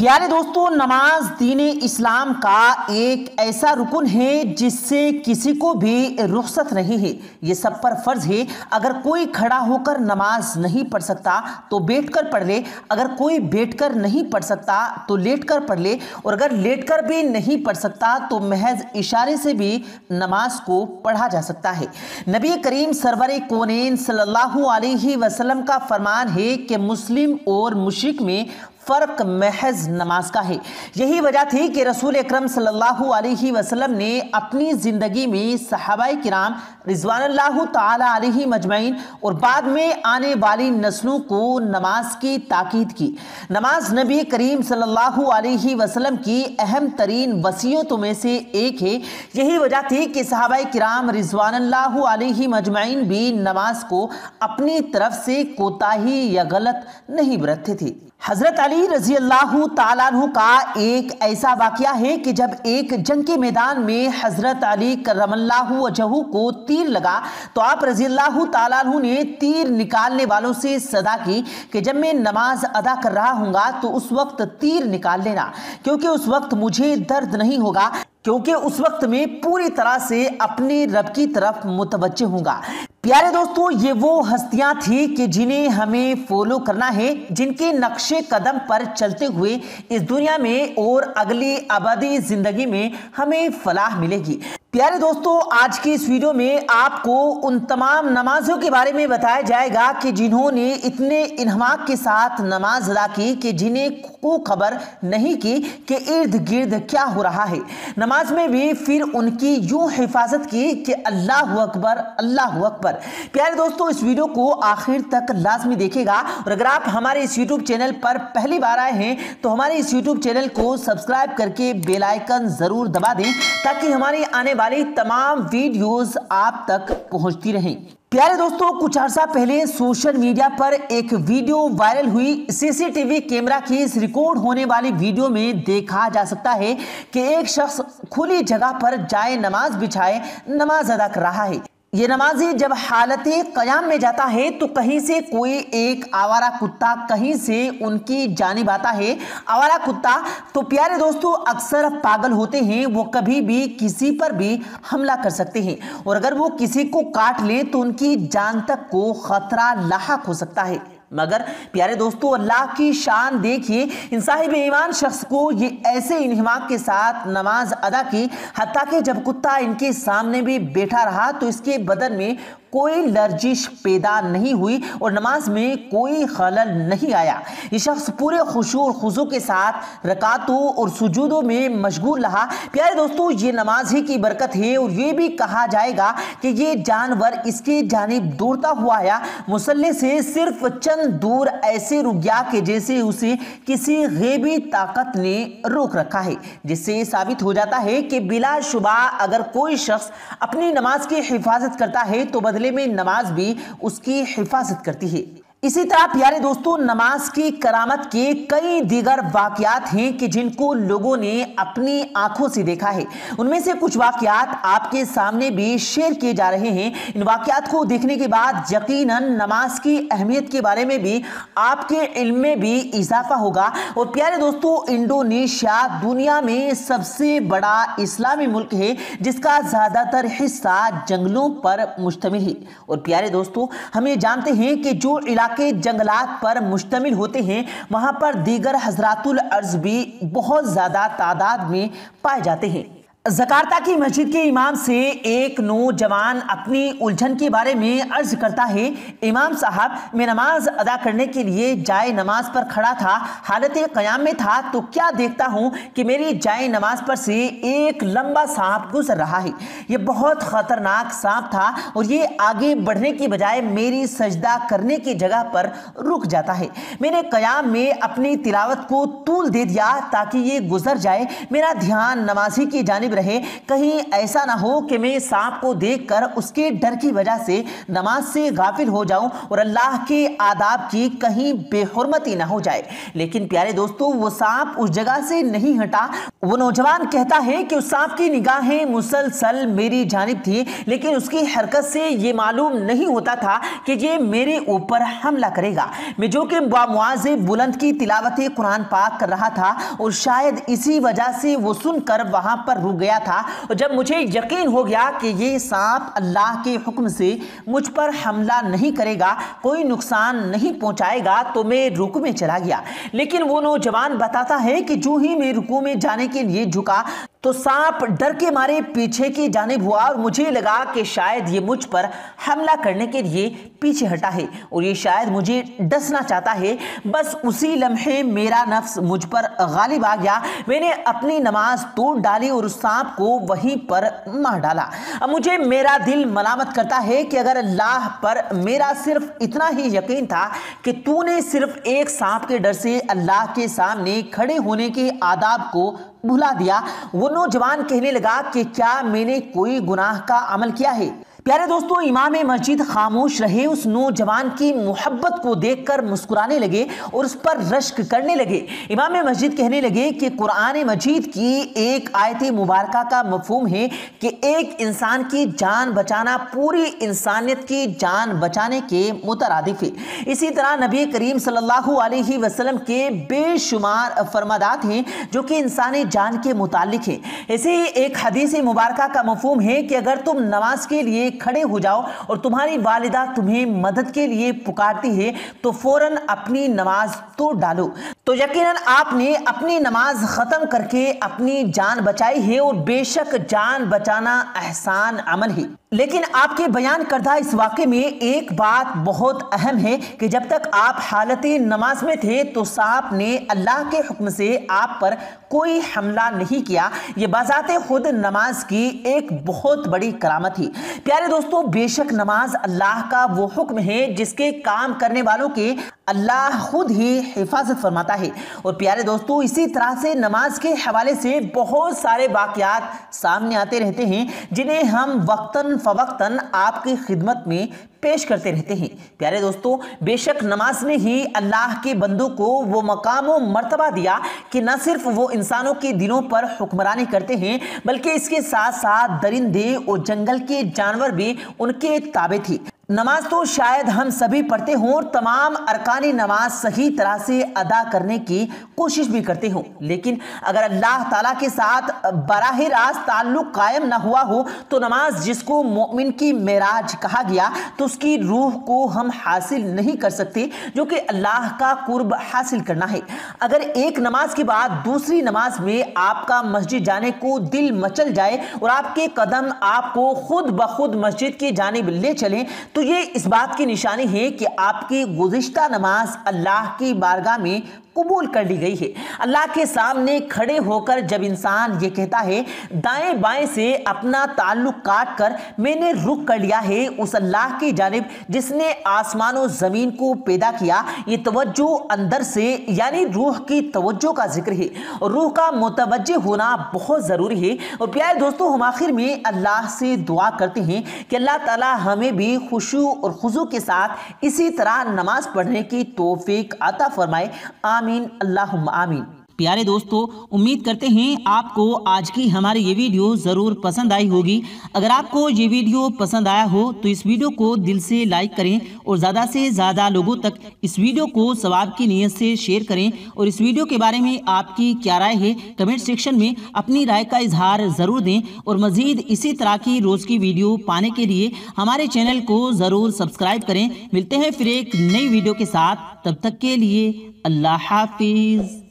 پیارے دوستو، نماز دین اسلام کا ایک ایسا رکن ہے جس سے کسی کو بھی رخصت نہیں ہے۔ یہ سب پر فرض ہے۔ اگر کوئی کھڑا ہو کر نماز نہیں پڑھ سکتا تو بیٹھ کر پڑھ لے، اگر کوئی بیٹھ کر نہیں پڑھ سکتا تو لیٹ کر پڑھ لے، اور اگر لیٹ کر بھی نہیں پڑھ سکتا تو محض اشارے سے بھی نماز کو پڑھا جا سکتا ہے۔ نبی کریم سرور کونین صلی اللہ علیہ وسلم کا فرمان ہے کہ مسلم اور مشرک میں فرق محض نماز کا ہے۔ یہی وجہ تھی کہ رسول اکرم صلی اللہ علیہ وسلم نے اپنی زندگی میں صحابہ کرام رضوان اللہ تعالی علیہ مجمعین اور بعد میں آنے والی نسلوں کو نماز کی تاکید کی۔ نماز نبی کریم صلی اللہ علیہ وسلم کی اہم ترین وصیتوں میں سے ایک ہے۔ یہی وجہ تھی کہ صحابہ کرام رضوان اللہ علیہ مجمعین بھی نماز کو اپنی طرف سے کوتاہی یا غلط نہیں برتتے تھے۔ حضرت علی رضی اللہ تعالیٰ عنہ کا ایک ایسا واقعہ ہے کہ جب ایک جنگ کے میدان میں حضرت علی کرم اللہ وجہہ کو تیر لگا تو آپ رضی اللہ تعالیٰ عنہ نے تیر نکالنے والوں سے صدا کی کہ جب میں نماز ادا کر رہا ہوں گا تو اس وقت تیر نکال لینا، کیونکہ اس وقت مجھے درد نہیں ہوگا، کیونکہ اس وقت میں پوری طرح سے اپنے رب کی طرف متوجہ ہوں گا۔ پیارے دوستو، یہ وہ ہستیاں تھیں کہ جنہیں ہمیں فالو کرنا ہے، جن کے نقش قدم پر چلتے ہوئے اس دنیا میں اور اگلی ابدی زندگی میں ہمیں فلاح ملے گی۔ پیارے دوستو، آج کی اس ویڈیو میں آپ کو ان تمام نمازوں کے بارے میں بتایا جائے گا کہ جنہوں نے اتنے انہماک کے ساتھ نماز ادا کی کہ جنہیں کو خبر نہیں کی کہ ارد گرد کیا ہو رہا ہے۔ نماز میں بھی پھر ان کی یوں حفاظت کی کہ اللہ اکبر، اللہ اکبر۔ پیارے دوستو، اس ویڈیو کو آخر تک لازمی دیکھے گا، اور اگر آپ ہمارے اس یوٹیوب چینل پر پہلی بار آئے ہیں تو ہمارے اس یوٹیوب چینل کو سبسکرائب کر کے بیل آئیکن ضرور دبا دیں تاکہ ہماری آنے والی تمام ویڈیوز آپ تک پہنچتی رہیں۔ پیارے دوستو، کچھ عرصہ پہلے سوشل میڈیا پر ایک ویڈیو وائرل ہوئی۔ سی سی ٹی وی کیمرہ کی اس ریکارڈ ہونے والی ویڈیو میں دیکھا جا سکتا ہے کہ ایک شخص کھلی جگہ پر جائے نماز بچھائے نماز ادا کر رہا ہے۔ یہ نمازی جب حالت قیام میں جاتا ہے تو کہیں سے کوئی ایک آوارہ کتا کہیں سے ان کی جانب آتا ہے۔ آوارہ کتا تو پیارے دوستو اکثر پاگل ہوتے ہیں، وہ کبھی بھی کسی پر بھی حملہ کر سکتے ہیں، اور اگر وہ کسی کو کاٹ لیں تو ان کی جان تک کو خطرہ لاحق ہو سکتا ہے۔ مگر پیارے دوستو، اللہ کی شان دیکھیے، ان صاحب ایمان شخص کو یہ ایسے انہماک کے ساتھ نماز ادا کی، حتیٰ کہ جب کتا ان کے سامنے بھی بیٹھا رہا تو اس کے بدن میں کوئی لرزش پیدا نہیں ہوئی اور نماز میں کوئی خلل نہیں آیا۔ یہ شخص پورے خشوع اور خضوع کے ساتھ رکعتوں اور سجودوں میں مشغول رہا۔ پیارے دوستو، یہ نماز ہی کی برکت ہے، اور یہ بھی کہا جائے گا کہ یہ جانور اس کی جانب دوڑتا ہوا آیا، مصلی سے صرف چند دور ایسے رک گیا کہ جیسے اسے کسی غیبی طاقت نے روک رکھا ہے، جس سے ثابت ہو جاتا ہے کہ بلا شبہ اگر کوئی شخص اپنی نماز کی حفاظت کرتا ہے تو بدلے میں نماز بھی اس کی حفاظت کرتی ہے۔ اسی طرح پیارے دوستو، نماز کی کرامت کے کئی دیگر واقعات ہیں کہ جن کو لوگوں نے اپنی آنکھوں سے دیکھا ہے۔ ان میں سے کچھ واقعات آپ کے سامنے بھی شیئر کیے جا رہے ہیں۔ ان واقعات کو دیکھنے کے بعد یقیناً نماز کی اہمیت کے بارے میں بھی آپ کے علم میں بھی اضافہ ہوگا۔ اور پیارے دوستو، انڈونیشیا دنیا میں سب سے بڑا اسلامی ملک ہے جس کا زیادہ تر حصہ جنگلوں پر مشتمل ہے۔ اور پیارے دوستو، ہم یہ جانتے ہیں کہ جو علاقے جنگلات پر مشتمل ہوتے ہیں وہاں پر دیگر حضرات الارض بھی بہت زیادہ تعداد میں پائے جاتے ہیں۔ جکارتا کی مسجد کے امام سے ایک نوجوان اپنی الجھن کے بارے میں عرض کرتا ہے، امام صاحب، میں نماز ادا کرنے کے لیے جائے نماز پر کھڑا تھا، حالت قیام میں تھا تو کیا دیکھتا ہوں کہ میری جائے نماز پر سے ایک لمبا سانپ گزر رہا ہے۔ یہ بہت خطرناک سانپ تھا اور یہ آگے بڑھنے کی بجائے میری سجدہ کرنے کی جگہ پر رک جاتا ہے۔ میں نے قیام میں اپنی تلاوت کو طول دے دیا تاکہ یہ گزر جائے۔ میرا دھیان نمازی کی جانب جانب رہے، کہیں ایسا نہ ہو کہ میں سانپ کو دیکھ کر اس کے ڈر کی وجہ سے نماز سے غافل ہو جاؤں اور اللہ کے آداب کی کہیں بے حرمتی نہ ہو جائے۔ لیکن پیارے دوستو، وہ سانپ اس جگہ سے نہیں ہٹا۔ وہ نوجوان کہتا ہے کہ اس سانپ کی نگاہیں مسلسل میری جانب تھی، لیکن اس کی حرکت سے یہ معلوم نہیں ہوتا تھا کہ یہ میرے اوپر حملہ کرے گا۔ میں جو کہ بمواضع بلند کی تلاوت قرآن پاک کر رہا تھا اور شاید اسی وجہ سے وہ سن کر وہاں پر رک گیا تھا، اور جب مجھے یقین ہو گیا کہ یہ سانپ اللہ کے حکم سے مجھ پر حملہ نہیں کرے گا، کوئی نقصان نہیں پہنچائے گا، تو میں رکوع میں چلا گیا۔ لیکن وہ نوجوان بتاتا ہے کہ جو ہی میں رکوع میں جانے کے لیے جھکا تو سانپ ڈر کے مارے پیچھے کی جانب ہوا اور مجھے لگا کہ شاید یہ مجھ پر حملہ کرنے کے لیے پیچھے ہٹا ہے اور یہ شاید مجھے ڈسنا چاہتا ہے۔ بس اسی لمحے میرا نفس مجھ پر غالب آ گیا، میں نے اپنی نماز توڑ ڈالی اور اس سانپ کو وہیں پر مار ڈالا۔ اب مجھے میرا دل ملامت کرتا ہے کہ اگر اللہ پر میرا صرف اتنا ہی یقین تھا کہ تو نے صرف ایک سانپ کے ڈر سے اللہ کے سامنے کھڑے ہونے کے آداب کو بھلا دیا۔ وہ نوجوان کہنے لگا کہ کیا میں نے کوئی گناہ کا عمل کیا ہے؟ پیارے دوستو، امام مسجد خاموش رہے، اس نوجوان کی محبت کو دیکھ کر مسکرانے لگے اور اس پر رشک کرنے لگے۔ امام مسجد کہنے لگے کہ قرآن مجید کی ایک آیت مبارکہ کا مفہوم ہے کہ ایک انسان کی جان بچانا پوری انسانیت کی جان بچانے کے مترادف ہے۔ اسی طرح نبی کریم صلی اللہ علیہ وسلم کے بے شمار فرمودات ہیں جو کہ انسانی جان کے متعلق ہیں۔ ایسے ہی ایک حدیث مبارکہ کا مفہوم ہے کہ اگر تم نماز کے لیے کھڑے ہو جاؤ اور تمہاری والدہ تمہیں مدد کے لیے پکارتی ہے تو فوراً اپنی نماز توڑ ڈالو، تو یقیناً آپ نے اپنی نماز ختم کر کے اپنی جان بچائی ہے، اور بے شک جان بچانا احسان عمل ہے۔ لیکن آپ کے بیان کردہ اس واقعے میں ایک بات بہت اہم ہے کہ جب تک آپ حالت نماز میں تھے تو سانپ نے اللہ کے حکم سے آپ پر کوئی حملہ نہیں کیا۔ یہ بذات خود نماز کی ایک بہت بڑی کرامت ہے۔ پیارے دوستو، بے شک نماز اللہ کا وہ حکم ہے جس کے کام کرنے والوں کے اللہ خود ہی حفاظت فرماتا ہے۔ اور پیارے دوستو، اسی طرح سے نماز کے حوالے سے بہت سارے واقعات سامنے آتے رہتے ہیں جنہیں ہم وقتاً فوقتاً آپ کی خدمت میں پیش کرتے رہتے ہیں۔ پیارے دوستو، بے شک نماز نے ہی اللہ کے بندوں کو وہ مقام و مرتبہ دیا کہ نہ صرف وہ انسانوں کے دلوں پر حکمرانی کرتے ہیں بلکہ اس کے ساتھ ساتھ درندے اور جنگل کے جانور بھی ان کے تابع تھے۔ نماز تو شاید ہم سبھی پڑھتے ہوں اور تمام ارکان نماز صحیح طرح سے ادا کرنے کی کوشش بھی کرتے ہوں، لیکن اگر اللہ تعالیٰ کے ساتھ براہ راست تعلق قائم نہ ہوا ہو تو نماز، جس کو مومن کی معراج کہا گیا، تو اس کی روح کو ہم حاصل نہیں کر سکتے جو کہ اللہ کا قرب حاصل کرنا ہے۔ اگر ایک نماز کے بعد دوسری نماز میں آپ کا مسجد جانے کو دل مچل جائے اور آپ کے قدم آپ کو خود بخود مسجد کی جانب لے چلیں تو یہ اس بات کی نشانی ہے کہ آپ کی گزشتہ نماز اللہ کی بارگاہ میں قبول کر لی گئی ہے۔ اللہ کے سامنے کھڑے ہو کر جب انسان یہ کہتا ہے دائیں بائیں سے اپنا تعلق کاٹ کر میں نے رخ کر لیا ہے اس اللہ کی جانب جس نے آسمان و زمین کو پیدا کیا، یہ توجہ اندر سے یعنی روح کی توجہ کا ذکر ہے، اور روح کا متوجہ ہونا بہت ضروری ہے۔ اور پیارے دوستو، ہم آخر میں اللہ سے دعا کرتے ہیں کہ اللہ تعالی ہمیں بھی خشوع اور خضوع کے ساتھ اسی طرح نماز پڑھنے کی توفیق عطا فرمائے۔ آمین، اللہم آمین۔ پیارے دوستو، امید کرتے ہیں آپ کو آج کی ہماری یہ ویڈیو ضرور پسند آئی ہوگی۔ اگر آپ کو یہ ویڈیو پسند آیا ہو تو اس ویڈیو کو دل سے لائک کریں اور زیادہ سے زیادہ لوگوں تک اس ویڈیو کو ثواب کی نیت سے شیئر کریں، اور اس ویڈیو کے بارے میں آپ کی کیا رائے ہے کمنٹ سیکشن میں اپنی رائے کا اظہار ضرور دیں، اور مزید اسی طرح کی روز کی ویڈیو پانے کے لیے ہمارے چینل کو ضرور سبسکرائب کریں۔ ملتے ہیں پھر ایک نئی ویڈیو کے ساتھ، تب تک کے لیے اللہ حافظ۔